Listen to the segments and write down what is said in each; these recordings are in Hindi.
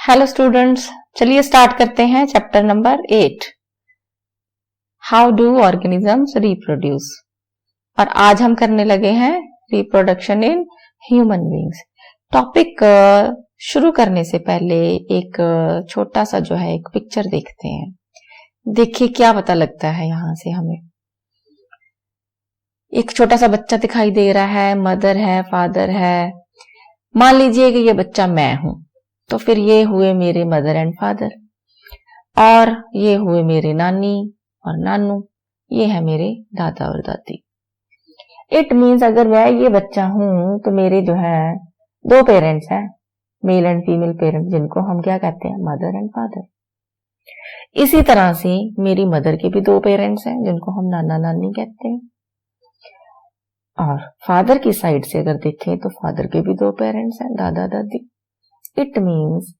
हेलो स्टूडेंट्स, चलिए स्टार्ट करते हैं chapter number 8। How do organisms reproduce. और आज हम करने लगे हैं reproduction in human beings. Topic शुरू करने से पहले एक छोटा सा जो है एक पिक्चर देखते हैं। देखिए क्या पता लगता है यहां से हमें। एक छोटा सा बच्चा दिखाई दे रहा है, मदर है, फादर है। मान लीजिए कि ये बच्चा मैं हूं, तो फिर ये हुए मेरे मदर एंड फादर, और ये हुए मेरे नानी और नानू, ये है मेरे दादा और दादी। इट मीन्स अगर मैं ये बच्चा हूं तो मेरे जो है दो पेरेंट्स हैं, मेल एंड फीमेल पेरेंट्स, जिनको हम क्या कहते हैं, मदर एंड फादर। इसी तरह से मेरी मदर के भी दो पेरेंट्स हैं, जिनको हम नाना नानी कहते हैं। और फादर की साइड से अगर देखें तो फादर के भी दो पेरेंट्स हैं, दादा दादी। इट मीन्स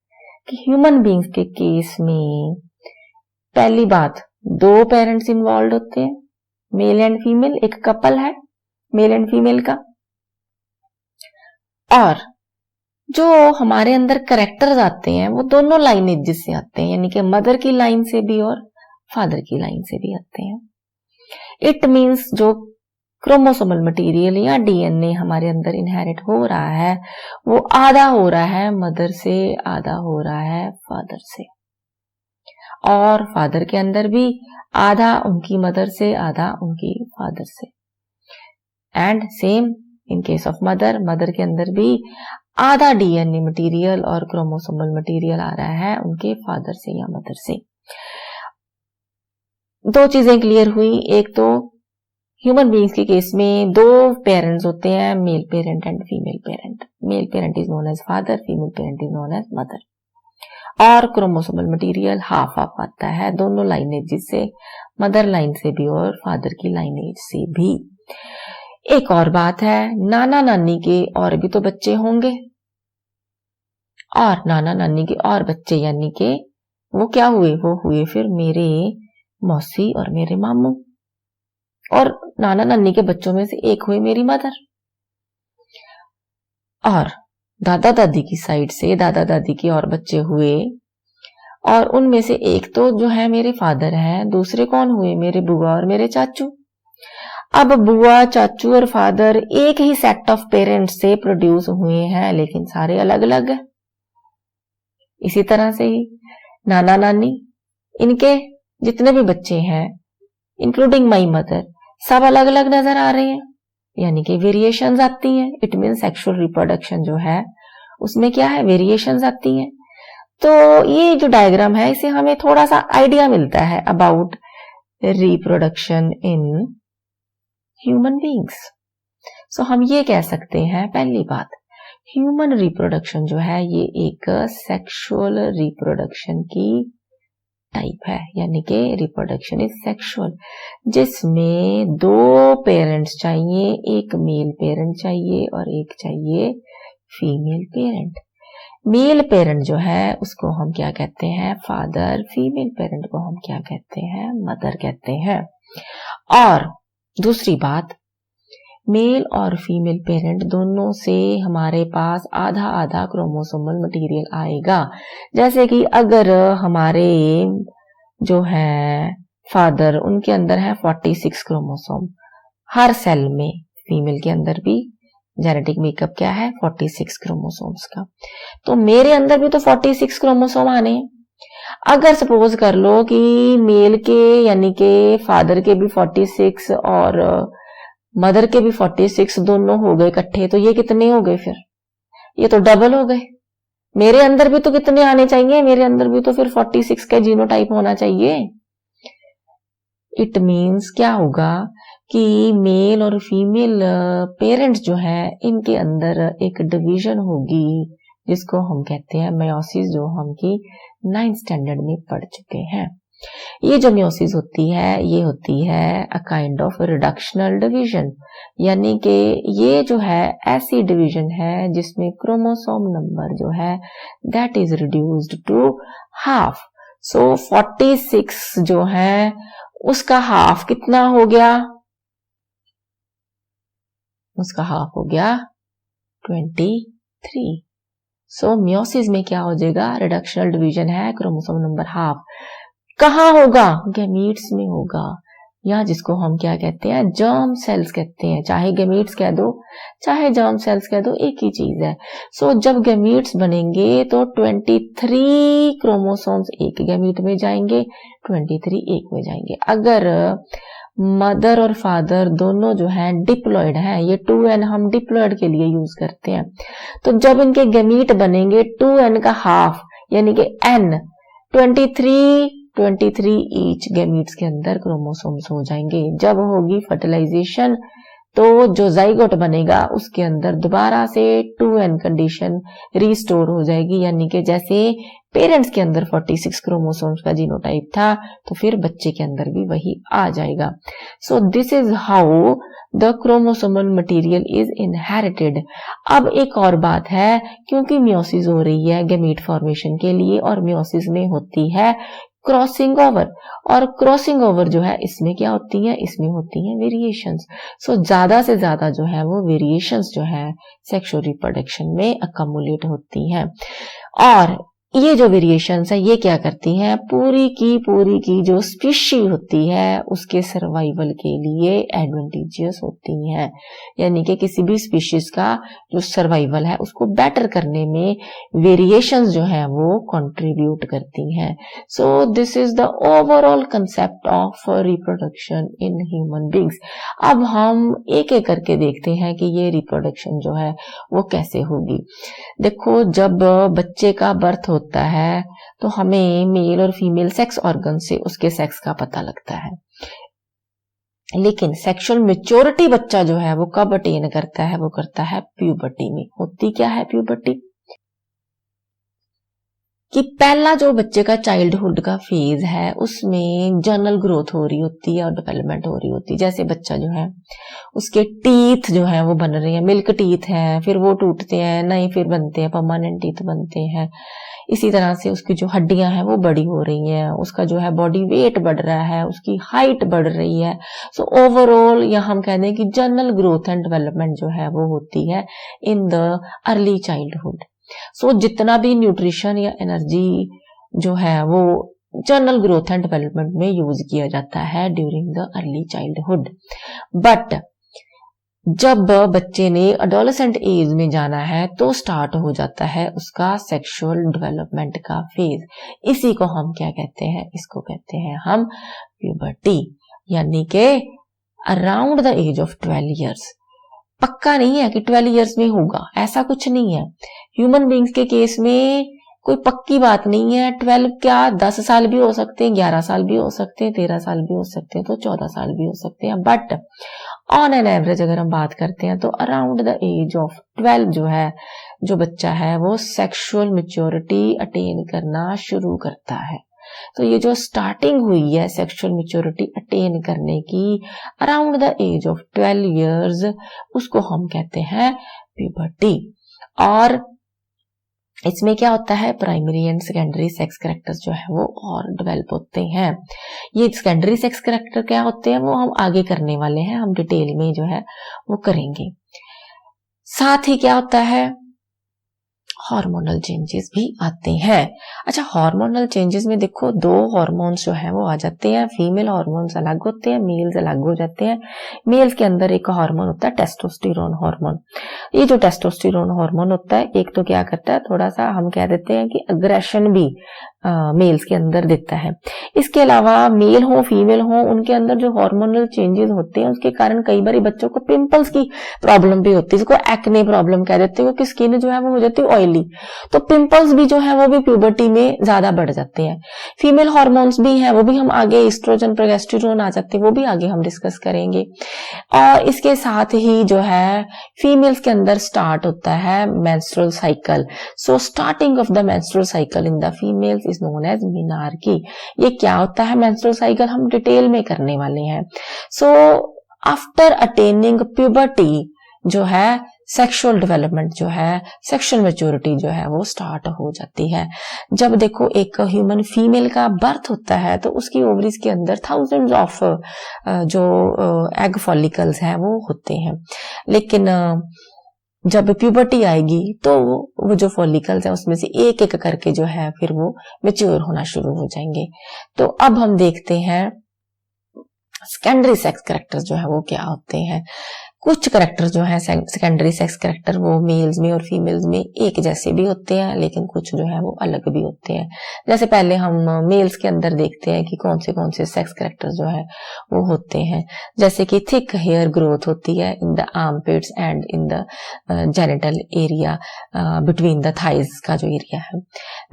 कि ह्यूमन बींग्स के केस में पहली बात, दो पेरेंट्स इन्वॉल्व होते हैं, मेल एंड फीमेल, एक कपल है मेल एंड फीमेल का। और जो हमारे अंदर कैरेक्टर्स आते हैं वो दोनों लाइनेज से आते हैं, यानी कि मदर की लाइन से भी और फादर की लाइन से भी आते हैं। इट मीन्स जो क्रोमोसोमल मटेरियल या डीएनए हमारे अंदर इनहेरिट हो रहा है वो आधा हो रहा है मदर से, आधा हो रहा है फादर से। और फादर के अंदर भी आधा उनकी मदर से, आधा उनकी फादर से। And same in case of mother, mother के अंदर भी आधा डीएनए मटेरियल और क्रोमोसोमल मटेरियल आ रहा है उनके फादर से या मदर से। दो चीजें क्लियर हुई। एक तो ह्यूमन बीइंग्स के केस में दो पेरेंट्स होते हैं, male parent and female parent. Male parent is known as father, female parent is known as mother. और क्रोमोसोमल मटेरियल हाफ हाफ आता है दोनों लाइनेज से, मदर लाइन से भी और फादर की लाइनेज से भी। एक और बात है, नाना नानी के और भी तो बच्चे होंगे, और नाना नानी के और बच्चे यानी कि वो क्या हुए, वो हुए फिर मेरे मौसी और मेरे मामू। और नाना नानी के बच्चों में से एक हुई मेरी मदर। और दादा दादी की साइड से दादा दादी के और बच्चे हुए, और उनमें से एक तो जो है मेरे फादर हैं, दूसरे कौन हुए, मेरे बुआ और मेरे चाचू। अब बुआ, चाचू और फादर एक ही सेट ऑफ पेरेंट्स से प्रोड्यूस हुए हैं, लेकिन सारे अलग अलग हैं। इसी तरह से ही नाना नानी, इनके जितने भी बच्चे हैं इंक्लूडिंग माई मदर, सब अलग अलग नजर आ रहे हैं, यानी कि वेरिएशंस आती हैं। इट मीन सेक्सुअल रिप्रोडक्शन जो है उसमें क्या है, वेरिएशंस आती हैं। तो ये जो डायग्राम है इसे हमें थोड़ा सा आइडिया मिलता है about reproduction in human beings. So हम ये कह सकते हैं, पहली बात, ह्यूमन रिप्रोडक्शन जो है ये एक सेक्सुअल रिप्रोडक्शन की टाइप है, यानी कि रिप्रोडक्शन इज सेक्सुअल, जिसमें दो पेरेंट्स चाहिए, एक मेल पेरेंट चाहिए और एक चाहिए फीमेल पेरेंट। मेल पेरेंट जो है उसको हम क्या कहते हैं, फादर। फीमेल पेरेंट को हम क्या कहते हैं, मदर कहते हैं। और दूसरी बात, मेल और फीमेल पेरेंट दोनों से हमारे पास आधा आधा क्रोमोसोमल मटेरियल आएगा। जैसे कि अगर हमारे जो है फादर, उनके अंदर है 46 क्रोमोसोम हर सेल में, फीमेल के अंदर भी जेनेटिक मेकअप क्या है, 46 क्रोमोसोम्स का। तो मेरे अंदर भी तो 46 क्रोमोसोम आने हैं। अगर सपोज कर लो कि मेल के यानी कि फादर के भी 46 और मदर के भी 46 दोनों हो गए इकट्ठे, तो ये कितने हो गए, फिर ये तो डबल हो गए। मेरे अंदर भी तो कितने आने चाहिए, मेरे अंदर भी तो फिर 46 का जीनोटाइप होना चाहिए। इट मीन्स क्या होगा कि मेल और फीमेल पेरेंट्स जो है इनके अंदर एक डिवीजन होगी, जिसको हम कहते हैं मेयोसिस, जो हम की 9th स्टैंडर्ड में पढ़ चुके हैं। ये जो मेयोसिस होती है ये होती है a kind of reductional division, यानी कि ये जो है ऐसी डिवीजन है जिसमें क्रोमोसोम नंबर जो है that is reduced to half. So 46 जो है उसका हाफ कितना हो गया, उसका हाफ हो गया 23। सो मियोसिस में क्या हो जाएगा, रिडक्शनल डिवीजन है, क्रोमोसोम नंबर हाफ कहाँ होगा, गैमीट्स में होगा, या जिसको हम क्या कहते हैं, जर्म सेल्स कहते हैं। चाहे गैमीट्स कह दो चाहे जर्म सेल्स कह दो, एक ही चीज है। सो जब गैमीट्स बनेंगे तो 23 क्रोमोसोम्स एक गैमीट में जाएंगे, 23 एक में जाएंगे। अगर मदर और फादर दोनों जो है डिप्लॉयड है, ये 2n हम डिप्लॉयड के लिए यूज करते हैं, तो जब इनके गैमीट बनेंगे 2n का हाफ यानी कि n 23 ईच गैमीट्स के अंदर क्रोमोसोम्स हो जाएंगे। जब होगी फर्टिलाइजेशन तो जो जाइगोट बनेगा उसके अंदर दोबारा से 2n कंडीशन रिस्टोर हो जाएगी, यानी कि जैसे पेरेंट्स के अंदर 46 क्रोमोसोम्स का जीनोटाइप था तो फिर बच्चे के अंदर भी वही आ जाएगा। So this is how the chromosomal material is inherited. अब एक और बात है, क्योंकि मियोसिस हो रही है गैमीट फॉर्मेशन के लिए और मियोसिस में होती है क्रॉसिंग ओवर, और क्रॉसिंग ओवर जो है इसमें क्या होती है, इसमें होती है वेरिएशंस। सो ज्यादा से ज्यादा जो है वो वेरिएशंस जो है सेक्सुअल रिप्रोडक्शन में अकमुलेट होती हैं, और ये जो वेरिएशंस है ये क्या करती हैं, पूरी की जो स्पीशी होती है उसके सर्वाइवल के लिए एडवांटेजियस होती हैं, यानी कि किसी भी स्पीशीज का जो सर्वाइवल है उसको बेटर करने में वेरिएशंस जो है वो कंट्रीब्यूट करती हैं। So this is the overall concept of reproduction in human beings. अब हम एक एक करके देखते हैं कि ये रिप्रोडक्शन जो है वो कैसे होगी। देखो, जब बच्चे का बर्थ होता है तो हमें मेल और फीमेल सेक्स ऑर्गन से उसके सेक्स का पता लगता है, लेकिन सेक्सुअल मैच्योरिटी बच्चा जो है वो कब अटेन करता है, वो करता है प्यूबर्टी में। होती क्या है प्यूबर्टी, कि पहला जो बच्चे का चाइल्डहुड का फेज है उसमें जर्नल ग्रोथ हो रही होती है और डेवलपमेंट हो रही होती है। जैसे बच्चा जो है उसके टीथ जो है वो बन रहे हैं, मिल्क टीथ हैं, फिर वो टूटते हैं, नए फिर बनते हैं, परमानेंट टीथ बनते हैं। इसी तरह से उसकी जो हड्डियां हैं वो बड़ी हो रही हैं, उसका जो है बॉडी वेट बढ़ रहा है, उसकी हाइट बढ़ रही है। सो ओवरऑल या हम कह दें कि जनरल ग्रोथ एंड डेवलपमेंट जो है वो होती है इन द अर्ली चाइल्डहुड। सो जितना भी न्यूट्रिशन या एनर्जी जो है वो जनरल ग्रोथ एंड डेवलपमेंट में यूज किया जाता है during the early childhood. But जब बच्चे ने एडोलेसेंट एज में जाना है तो स्टार्ट हो जाता है उसका सेक्सुअल डेवलपमेंट का फेज। इसी को हम क्या कहते हैं, इसको कहते हैं हम प्यूबर्टी, यानी कि around the age of 12 years. पक्का नहीं है कि 12 इयर्स में होगा, ऐसा कुछ नहीं है। ह्यूमन बींग्स के केस में कोई पक्की बात नहीं है। 12 क्या 10 साल भी हो सकते हैं, 11 साल भी हो सकते हैं, 13 साल भी हो सकते हैं, तो 14 साल भी हो सकते हैं। बट ऑन एन एवरेज अगर हम बात करते हैं तो अराउंड द एज ऑफ 12 जो है जो बच्चा है वो सेक्सुअल मैच्योरिटी अटेन करना शुरू करता है। तो ये जो स्टार्टिंग हुई है सेक्सुअल मैच्योरिटी अटेन करने की around the age of 12 years, उसको हम कहते हैं प्यूबर्टी। और इसमें क्या होता है, primary and secondary sex characters जो है वो और डेवलप होते हैं। ये सेकेंडरी सेक्स कैरेक्टर क्या होते हैं वो हम आगे करने वाले हैं, हम डिटेल में जो है वो करेंगे। साथ ही क्या होता है, हार्मोनल चेंजेस भी आते हैं। अच्छा, हार्मोनल चेंजेस में देखो 2 हार्मोन्स जो है वो आ जाते हैं। फीमेल हार्मोन्स अलग होते हैं, मेल्स अलग हो जाते हैं। मेल्स के अंदर एक हार्मोन होता है टेस्टोस्टेरोन हार्मोन। ये जो टेस्टोस्टेरोन हार्मोन होता है एक तो क्या करता है, थोड़ा सा हम कह देते हैं कि अग्रेशन भी मेल्स के अंदर देता है। इसके अलावा मेल हो फीमेल हो उनके अंदर जो हार्मोनल चेंजेस होते हैं उसके कारण कई बार बच्चों को पिंपल्स की प्रॉब्लम भी होती है, इसको एक्ने प्रॉब्लम कह देते हैं, क्योंकि स्किन जो है वो हो जाती है ऑयली। तो पिंपल्स भी जो है वो भी प्यूबर्टी में ज्यादा बढ़ जाते हैं। फीमेल हार्मोन्स भी हैं, वो भी हम आगे एस्ट्रोजन प्रोजेस्टेरोन आ जाते हैं, वो भी आगे हम डिस्कस करेंगे। और इसके साथ ही जो है फीमेल्स के अंदर स्टार्ट होता है menstrual cycle. So starting of the menstrual cycle in the females is known as menarche. ये क्या होता है मेंस्ट्रुअल साइकिल, हम डिटेल में करने वाले हैं। सो आफ्टर अटेनिंग प्यूबर्टी जो है सेक्सुअल डेवलपमेंट जो है, सेक्सुअल मैच्योरिटी जो है वो स्टार्ट हो जाती है। जब देखो एक ह्यूमन फीमेल का बर्थ होता है तो उसकी ओवरीज के अंदर थाउजेंड्स ऑफ जो एग फॉलिकल्स हैं वो होते हैं, लेकिन जब प्यूबर्टी आएगी तो वो जो फॉलिकल्स है उसमें से एक एक करके जो है फिर वो मैच्योर होना शुरू हो जाएंगे। तो अब हम देखते हैं सेकेंडरी सेक्स कैरेक्टर्स जो है वो क्या होते हैं। कुछ करेक्टर जो है सेकेंडरी सेक्स करेक्टर वो मेल्स में और फीमेल्स में एक जैसे भी होते हैं, लेकिन कुछ जो है वो अलग भी होते हैं। जैसे पहले हम मेल्स के अंदर देखते हैं कि कौन से सेक्स करेक्टर जो है वो होते हैं। जैसे कि थिक हेयर ग्रोथ होती है in the armpits and in the genital area between the thighs का जो एरिया है।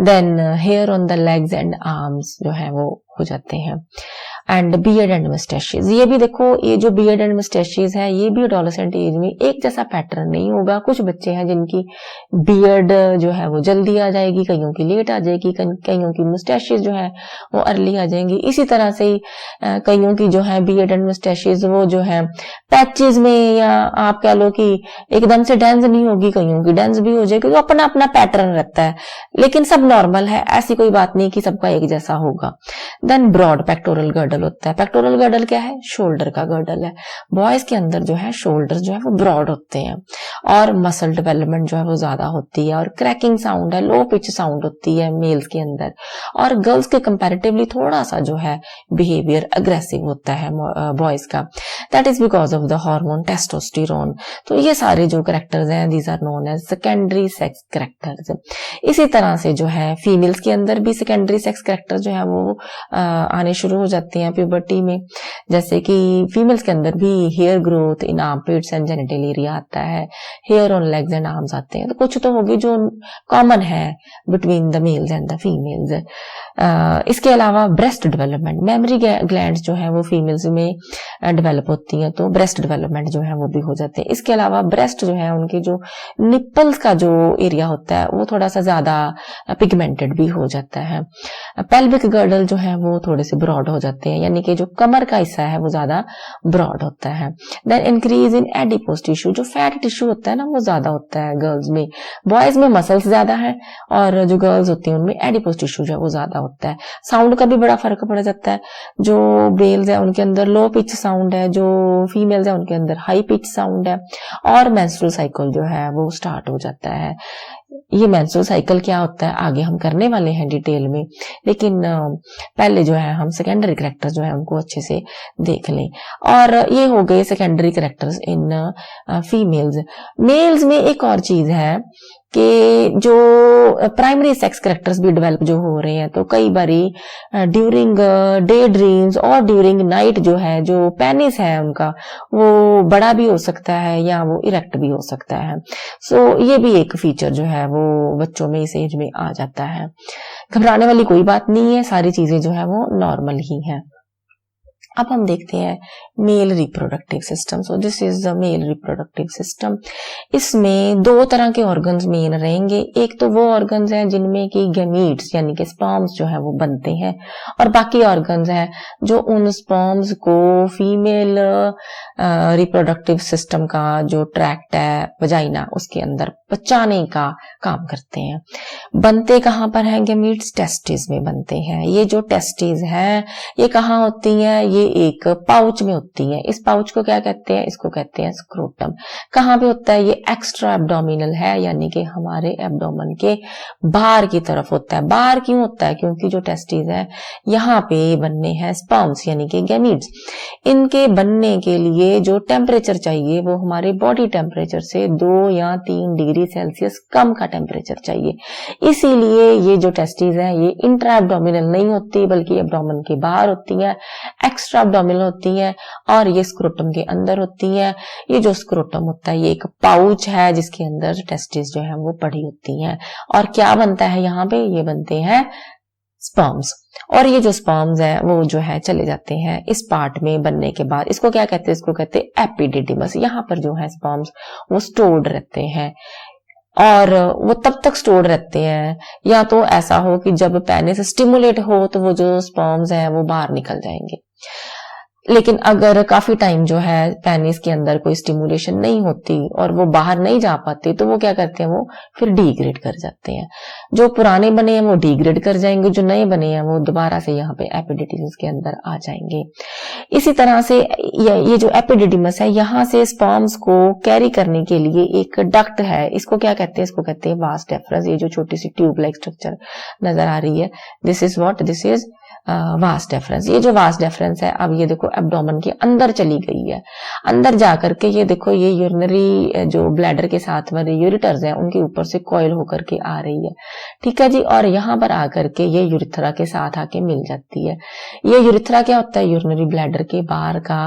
Then hair on the legs and arms जो है वो हो जाते हैं। एंड बियर्ड एंड मस्टैशेस, ये भी देखो, ये जो बियर्ड एंड मस्टैशेस है ये भी एडोलेसेंट एज में एक जैसा पैटर्न नहीं होगा। कुछ बच्चे हैं जिनकी बियर्ड जो है वो जल्दी आ जाएगी, कईयों की लेट आ जाएगी, कईयों की मस्टैशेस जो है वो अर्ली आ जाएंगी। इसी तरह से कईयों की जो है बियर्ड एंड मस्टैशेस वो जो है पैचेस में, या आप कह लो कि एकदम से डेंस नहीं होगी, कईयों की डेंस भी हो जाएगी। तो अपना अपना पैटर्न रहता है, लेकिन सब नॉर्मल है, ऐसी कोई बात नहीं कि सबका एक जैसा होगा। देन ब्रॉड पेक्टोरल गर्डल होता है। पेक्टोरल गर्डल क्या है? शोल्डर का गर्डल है। बॉयज के अंदर जो है शोल्डर जो है वो ब्रॉड होते हैं और मसल डेवलपमेंट जो है वो ज्यादा होती है, और क्रैकिंग साउंड है, लो पिच साउंड होती है मेल्स के अंदर। और गर्ल्स के कंपैरेटिवली थोड़ा सा जो है बिहेवियर अग्रेसिव होता है बॉयज का। That is because of the hormone testosterone. तो ये सारे जो कैरेक्टर्स हैं these are known as secondary sex characters. इसी तरह से जो है फीमेल्स के अंदर भी सेकेंडरी सेक्स कैरेक्टर जो है वो आने शुरू हो जाते हैं प्यूबर्टी में। जैसे कि फीमेल्स के अंदर भी hair growth in armpits and genital area आता है, hair on legs and arms आते हैं। तो कुछ तो होगी जो कॉमन है between the males and the females. इसके अलावा ब्रेस्ट डेवलपमेंट, मेमोरी ग्लैंड्स जो है वो फीमेल्स में डेवलप होती हैं, तो ब्रेस्ट डेवलपमेंट जो है वो भी हो जाते हैं। इसके अलावा ब्रेस्ट जो है उनके जो निप्पल्स का जो एरिया होता है वो थोड़ा सा ज्यादा पिगमेंटेड भी हो जाता है। पेल्विक गर्डल जो है वो थोड़े से ब्रॉड हो जाते हैं, यानी कि जो कमर का हिस्सा है वो ज्यादा ब्रॉड होता है। Then increase in adipose tissue, जो फैट टिश्यू होता है ना वो ज्यादा होता है गर्ल्स में। बॉयज में मसल्स ज्यादा है और जो गर्ल्स होती हैं उनमें एडिपोज टिश्यू जो है वो ज्यादा होता है। साउंड का भी बड़ा फर्क पड़ जाता है। जो मेल्स है उनके अंदर लो पिच साउंड है, जो फीमेल्स है उनके अंदर हाई पिच साउंड है, और मेंस्ट्रुअल साइकिल जो है वो स्टार्ट हो जाता है। ये मेंस्ट्रुअल साइकिल क्या होता है आगे हम करने वाले हैं डिटेल में, लेकिन पहले जो है हम सेकेंडरी कैरेक्टर्स जो है उनको अच्छे से देख लें। और ये हो गए secondary characters in females. Males में एक और चीज है कि जो प्राइमरी सेक्स कैरेक्टर्स भी डेवलप जो हो रहे हैं, तो कई बारी ड्यूरिंग डे ड्रीम्स और ड्यूरिंग नाइट जो है जो पेनिस है उनका वो बड़ा भी हो सकता है या वो इरेक्ट भी हो सकता है। सो ये भी एक फीचर जो है वो बच्चों में इस एज में आ जाता है। घबराने वाली कोई बात नहीं है, सारी चीजें जो है वो नॉर्मल ही है। अब हम देखते हैं male reproductive system. So this is the male reproductive system. इसमें दो तरह के ऑर्गन्स मेन रहेंगे। एक तो वो ऑर्गन्स हैं जिनमें कि गैमीट्स यानी कि स्पर्म्स जो है वो बनते हैं, और बाकी ऑर्गन्स हैं जो उन स्पर्म्स को फीमेल रिप्रोडक्टिव सिस्टम का जो ट्रैक्ट है वजाइना उसके अंदर पहुंचाने का काम करते हैं। बनते कहां पर हैं गैमीट्स? टेस्टिस में बनते हैं। ये जो टेस्टिस है ये कहां होती है? ये एक पाउच में होती है। इस पाउच को क्या कहते हैं? इसको कहते हैं स्क्रोटम। कहां पे होता है? ये एक्स्ट्रा एब्डोमिनल है, यानी कि हमारे एब्डोमेन के बाहर की तरफ होता है। बाहर क्यों होता है? क्योंकि जो टेस्टिस है यहाँ पे बनने हैं स्पर्म्स यानी कि गैमीट्स। इनके बनने के लिए जो टेम्परेचर चाहिए वो हमारे बॉडी टेम्परेचर से 2 या 3 डिग्री सेल्सियस कम का टेम्परेचर चाहिए। इसीलिए ये जो टेस्टिस है ये इंट्रा एब्डोमिनल नहीं होती बल्कि एब्डोमेन के बाहर होती है, एक्स्ट्रा एब्डोमिनल होती है, और ये स्क्रोटम के अंदर होती है। ये जो स्क्रोटम होता है ये एक पाउच है जिसके अंदर टेस्टिस जो है वो पड़ी होती हैं। और क्या बनता है यहाँ पे? ये बनते हैं स्पर्म्स। और ये जो स्पर्म्स है वो जो है चले जाते हैं इस पार्ट में बनने के बाद। इसको क्या कहते हैं? इसको कहते हैं एपिडिडिमस। यहाँ पर जो है स्पर्म्स वो स्टोर्ड रहते हैं, और वो तब तक स्टोर रहते हैं या तो ऐसा हो कि जब पेनिस स्टिमुलेट हो तो वो जो स्पर्म्स हैं वो बाहर निकल जाएंगे। लेकिन अगर काफी टाइम जो है पेनिस के अंदर कोई स्टिमुलेशन नहीं होती और वो बाहर नहीं जा पाते तो वो क्या करते हैं? वो फिर डिग्रेड कर जाते हैं। जो पुराने बने हैं वो डिग्रेड कर जाएंगे, जो नए बने हैं वो दोबारा से यहाँ पे एपिडिडिमस के अंदर आ जाएंगे। इसी तरह से ये जो एपिडिडिमस है, यहाँ से स्पर्म्स को कैरी करने के लिए एक डक्ट है, इसको क्या कहते हैं, इसको कहते हैं वास डेफरेंस। ये जो छोटी सी ट्यूब लाइक स्ट्रक्चर नजर आ रही है, this is what, this is vas deferens. ये जो वास डेफरेंस है, अब ये देखो एब्डोमेन के अंदर चली गई है, अंदर जाकर के ये देखो ये यूरिनरी जो ब्लैडर के साथ वाले यूरिटर्स हैं उनके ऊपर से कॉइल होकर के आ रही है, ठीक है जी। और यहाँ पर आकर के ये यूरिथ्रा के साथ आके मिल जाती है। ये यूरिथ्रा क्या होता है, यूरिनरी ब्लैडर के बाहर का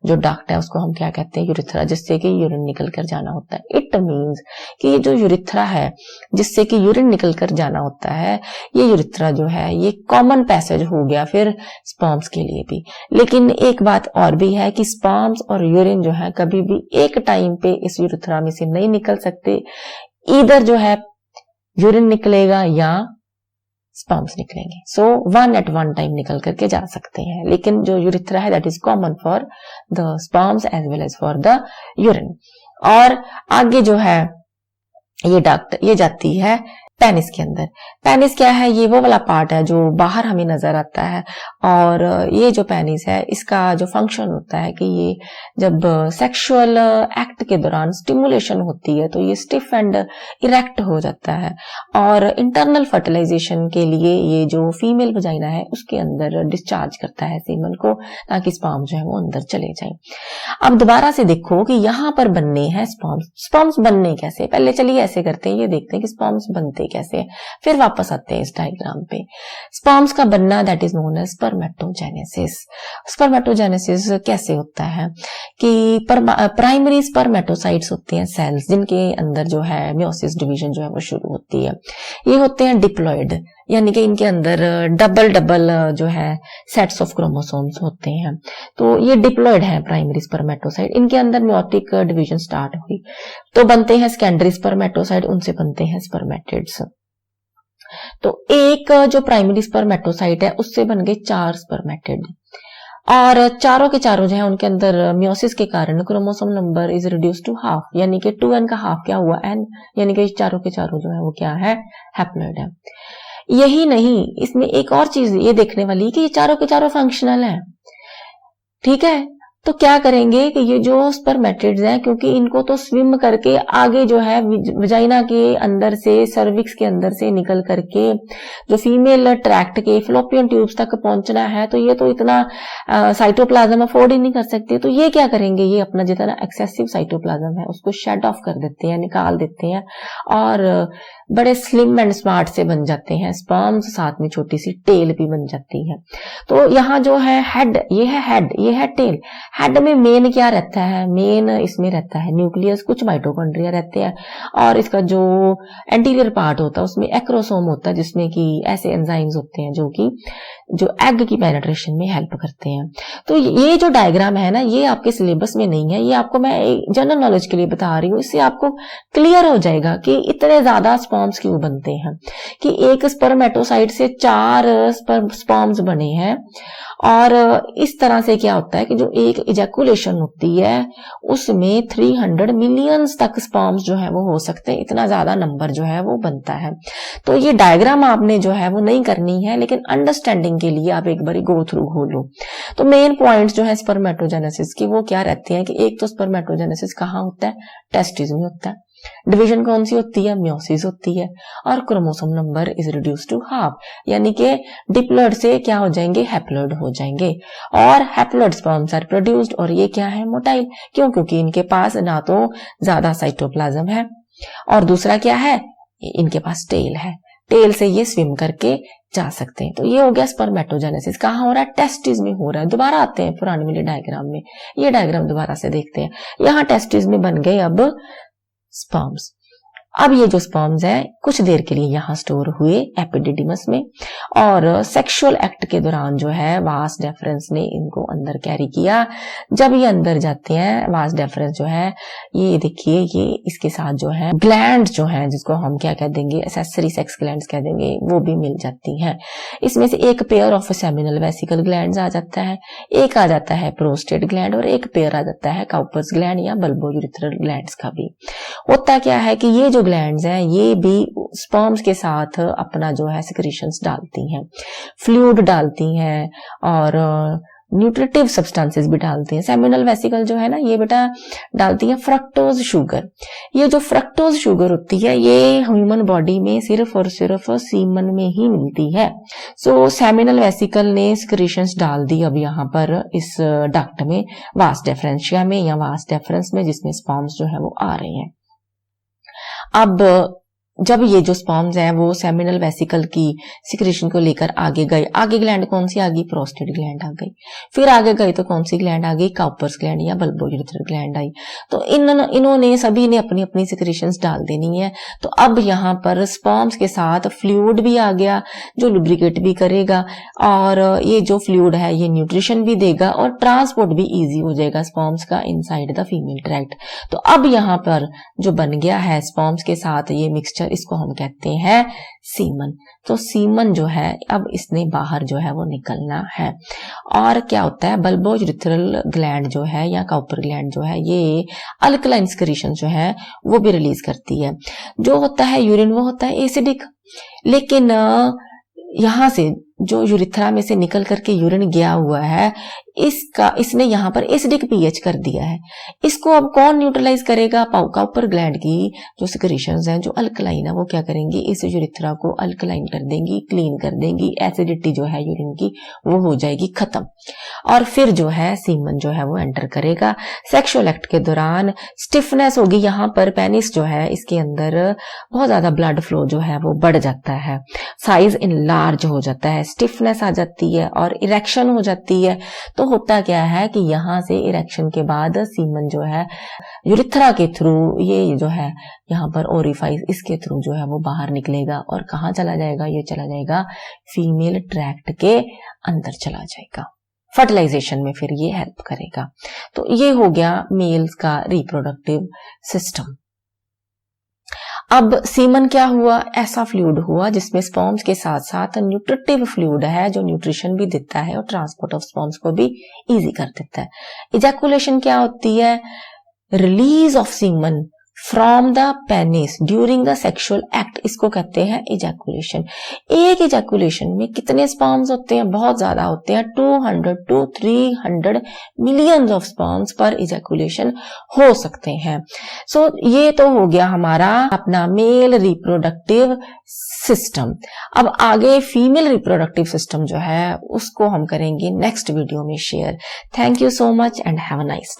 जो डक्ट है उसको हम क्या कहते हैं, यूरिथ्रा, जिससे कि यूरिन निकल कर जाना होता है। इट मीन्स कि ये जो यूरिथ्रा है जिससे कि यूरिन निकल कर जाना होता है, ये यूरिथ्रा जो है ये कॉमन पैसेज हो गया फिर स्पर्म्स के लिए भी। लेकिन एक बात और भी है कि स्पर्म्स और यूरिन जो है कभी भी एक टाइम पे इस यूरिथ्रा में से नहीं निकल सकते, इधर जो है यूरिन निकलेगा या स्पर्म्स निकलेंगे। So one at one time निकल करके जा सकते हैं, लेकिन जो यूरिथ्रा है that is common for the sperms as well as for the urine. और आगे जो है ये डक्ट ये जाती है पेनिस के अंदर। पेनिस क्या है, ये वो वाला पार्ट है जो बाहर हमें नजर आता है। और ये जो पेनिस है इसका जो फंक्शन होता है कि ये जब सेक्सुअल एक्ट के दौरान स्टिमुलेशन होती है तो ये स्टिफ एंड इरेक्ट हो जाता है, और इंटरनल फर्टिलाइजेशन के लिए ये जो फीमेल वजाइना है उसके अंदर डिस्चार्ज करता है सीमन को, ताकि स्पर्म जो है वो अंदर चले जाए। अब दोबारा से देखो कि यहाँ पर बनने हैं स्पर्म्स। स्पर्म्स बनने कैसे, पहले चलिए ऐसे करते हैं, ये देखते हैं कि स्पर्म्स बनते कैसे, फिर वापस आते हैं इस डायग्राम पे। स्पर्म्स का बनना that is known as spermatogenesis. Spermatogenesis कैसे होता है कि प्राइमरी स्पर्मेटोसाइट्स होते हैं सेल्स, जिनके अंदर जो है मियोसिस डिवीजन जो है वो शुरू होती है। ये होते हैं डिप्लॉयड, यानी कि इनके अंदर डबल जो है सेट्स ऑफ क्रोमोसोम्स होते हैं। तो ये डिप्लॉयड है प्राइमरी स्पर्मेटोसाइट, इनके अंदर मियोटिक डिवीजन स्टार्ट हुई तो बनते हैं सेकेंडरी स्पर्मेटोसाइट, उनसे बनते हैं स्पर्मेटिड्स। तो एक जो प्राइमरी स्पर्मेटोसाइट है उससे बन गए 4 स्पर्मेटिड, और चारों के चारों जो है उनके अंदर मियोसिस के कारण chromosome number is reduce to half, यानी कि 2n का हाफ क्या हुआ n, यानी कि चारों के चारों जो है वो क्या है, हैप्लॉइड है। यही नहीं, इसमें एक और चीज ये देखने वाली कि ये चारों के चारों फंक्शनल है, ठीक है। तो क्या करेंगे कि ये जो स्पर्मेटिड्स हैं, क्योंकि इनको तो स्विम करके आगे जो है वजाइना के अंदर से, सर्विक्स के अंदर से निकल करके जो फीमेल ट्रैक्ट के फ्लोपियन ट्यूब्स तक पहुंचना है, तो ये तो इतना साइटोप्लाज्म अफोर्ड ही नहीं कर सकते। तो ये क्या करेंगे, ये अपना जितना एक्सेसिव साइटोप्लाज्म है उसको शेड ऑफ कर देते हैं, निकाल देते हैं, और बड़े स्लिम एंड स्मार्ट से बन जाते हैं स्पर्म्स, साथ में छोटी सी टेल भी बन जाती है। तो यहाँ जो है हेड, ये है हेड, ये है टेल। हेड में मेन क्या रहता है, मेन इसमें रहता है न्यूक्लियस, कुछ माइटोकॉन्ड्रिया रहते हैं, और इसका जो एंटीरियर पार्ट होता है उसमें एक्रोसोम होता है, जिसमें कि ऐसे एंजाइम्स होते हैं जो कि जो एग की पेनिट्रेशन में हेल्प करते हैं। तो ये जो डायग्राम है ना, ये आपके सिलेबस में नहीं है, ये आपको मैं जनरल नॉलेज के लिए बता रही हूँ, इससे आपको क्लियर हो जाएगा कि इतने ज्यादा स्पर्म्स क्यों बनते हैं, कि एक स्पर्मेटोसाइट से 4 स्पर्म्स बने हैं। और इस तरह से क्या होता है कि जो एक इजैकुलेशन होती है उसमें 300 मिलियंस तक स्पर्म्स जो है वो हो सकते हैं, इतना ज्यादा नंबर जो है वो बनता है। तो ये डायग्राम आपने जो है वो नहीं करनी है, लेकिन अंडरस्टैंडिंग के लिए आप एक बार गो थ्रू हो लो। तो मेन पॉइंट्स जो है स्पर्मेटोजेनेसिस की वो क्या रहते हैं कि एक तो स्पर्मेटोजेनेसिस कहाँ होता है, टेस्टिस में होता है। डिवीजन कौन सी होती है, मियोसिस होती है, और chromosome number is reduce to half, यानी कि डिप्लॉइड से क्या हो जाएंगे, हैप्लॉइड हो जाएंगे, और हैप्लॉइड स्पर्म्स आर प्रोड्यूस्ड। और ये क्या है, मोटाइल, क्यों, क्योंकि इनके पास ना तो ज्यादा साइटोप्लाज्म है, और दूसरा क्या है, इनके पास टेल है, टेल से ये स्विम करके जा सकते हैं। तो ये हो गया स्पर्मेटोजेनेसिस, कहाँ हो रहा है, टेस्टिस में हो रहा है। दोबारा आते हैं पुराने वाले डायग्राम में, ये डायग्राम दोबारा से देखते हैं। यहाँ टेस्टिस में बन गए अब स्पर्म्स। अब ये जो स्पर्म्स हैं कुछ देर के लिए यहाँ स्टोर हुए एपिडिडिमस में, और सेक्सुअल एक्ट के दौरान जो है वास डेफरेंस ने इनको अंदर कैरी किया। जब ये अंदर जाते हैं, वास डेफरेंस जो है ये देखिए, ये इसके साथ जो है ग्लैंड जो है, जिसको हम क्या कह देंगे, एक्सेसरी सेक्स ग्लैंड्स कह देंगे, वो भी मिल जाती हैं। इसमें से एक pair of seminal vesicle glands आ जाता है, एक आ जाता है प्रोस्टेट ग्लैंड, और एक पेयर आ जाता है काउपर्स ग्लैंड या बल्बो यूरिथ्रल ग्लैंड्स का भी। होता क्या है कि ये जो जो ग्लैंड्स हैं ये भी स्पर्म्स के साथ अपना जो है सिक्रीशंस डालती हैं, फ्लूइड डालती हैं और न्यूट्रिटिव सब्सटेंसेस भी डालती हैं। सेमिनल वेसिकल जो है ना ये बेटा डालती है फ्रक्टोज शुगर। ये जो फ्रक्टोज शुगर होती है ये ह्यूमन बॉडी में सिर्फ और सिर्फ सीमन में ही मिलती है। सो सेमिनल वेसिकल ने सिक्रीशंस डाल दी अब यहाँ पर इस डक्ट में, वास डेफरेंशिया में या वास डेफरेंस में, जिसमें स्पर्म्स जो है वो आ रहे हैं। अब जब ये जो स्पर्म्स हैं वो सेमिनल वेसिकल की सिक्रीशन को लेकर आगे गए, आगे ग्लैंड कौन सी आ गई, प्रोस्टेट ग्लैंड आ गई। फिर आगे गए तो कौन सी ग्लैंड आ गई, काउपर्स ग्लैंड या बल्बोयूरेथ्रल ग्लैंड आई। तो इन्होंने सभी ने अपनी अपनी सिक्रीशंस डाल देनी है। तो अब यहाँ पर स्पर्म्स के साथ फ्लूइड भी आ गया जो लुब्रिकेट भी करेगा, और ये जो फ्लूइड है ये न्यूट्रिशन भी देगा और ट्रांसपोर्ट भी ईजी हो जाएगा स्पर्म्स का इनसाइड द फीमेल ट्रैक्ट। तो अब यहाँ पर जो बन गया है स्पर्म्स के साथ ये मिक्सचर, इसको हम कहते हैं सीमन। तो सीमन जो है अब इसने बाहर जो है वो निकलना है। और क्या होता है, बल्बोयूरेथ्रल ग्लैंड जो है या काउपर ग्लैंड जो है ये अल्कलाइन सिक्रीशन जो है वो भी रिलीज करती है। जो होता है यूरिन वो होता है एसिडिक, लेकिन यहां से जो यूरिथ्रा में से निकल करके यूरिन गया हुआ है इसने यहाँ पर एसिडिक पीएच कर दिया है। इसको अब कौन न्यूट्रलाइज करेगा, काउपर ग्लैंड की जो सिक्रीशंस हैं जो अल्कलाइन है वो क्या करेंगी, इस यूरिथ्रा को अल्कलाइन कर देंगी, क्लीन कर देंगी, एसिडिटी जो है यूरिन की वो हो जाएगी खत्म। और फिर जो है सीमन जो है वो एंटर करेगा। सेक्सुअल एक्ट के दौरान स्टिफनेस होगी, यहाँ पर पेनिस जो है इसके अंदर बहुत ज्यादा ब्लड फ्लो जो है वो बढ़ जाता है, साइज इनलार्ज हो जाता है, स्टिफनेस आ जाती है और इरेक्शन हो जाती है। तो होता क्या है कि यहां से इरेक्शन के बाद सीमन जो है यूरिथ्रा के थ्रू ये जो है यहाँ पर ओरिफाइस इसके थ्रू जो है वो बाहर निकलेगा और कहाँ चला जाएगा, ये चला जाएगा फीमेल ट्रैक्ट के अंदर चला जाएगा। फर्टिलाइजेशन में फिर ये हेल्प करेगा। तो ये हो गया मेल्स का रिप्रोडक्टिव सिस्टम। अब सीमन क्या हुआ, ऐसा फ्लूइड हुआ जिसमें स्पर्म्स के साथ साथ न्यूट्रिटिव फ्लूइड है जो न्यूट्रिशन भी देता है और ट्रांसपोर्ट ऑफ स्पर्म्स को भी इजी कर देता है। इजैकुलेशन क्या होती है, release of semen from the penis during the sexual act, इसको कहते हैं इजैकुलेशन। एक इजैकुलेशन में कितने स्पर्म्स होते हैं, बहुत ज्यादा होते हैं, 200 to 300 मिलियंस ऑफ स्पर्म्स पर इजैकुलेशन हो सकते हैं। सो ये तो हो गया हमारा अपना मेल रिप्रोडक्टिव सिस्टम। अब आगे फीमेल रिप्रोडक्टिव सिस्टम जो है उसको हम करेंगे नेक्स्ट वीडियो में share. Thank you so much and have a nice day.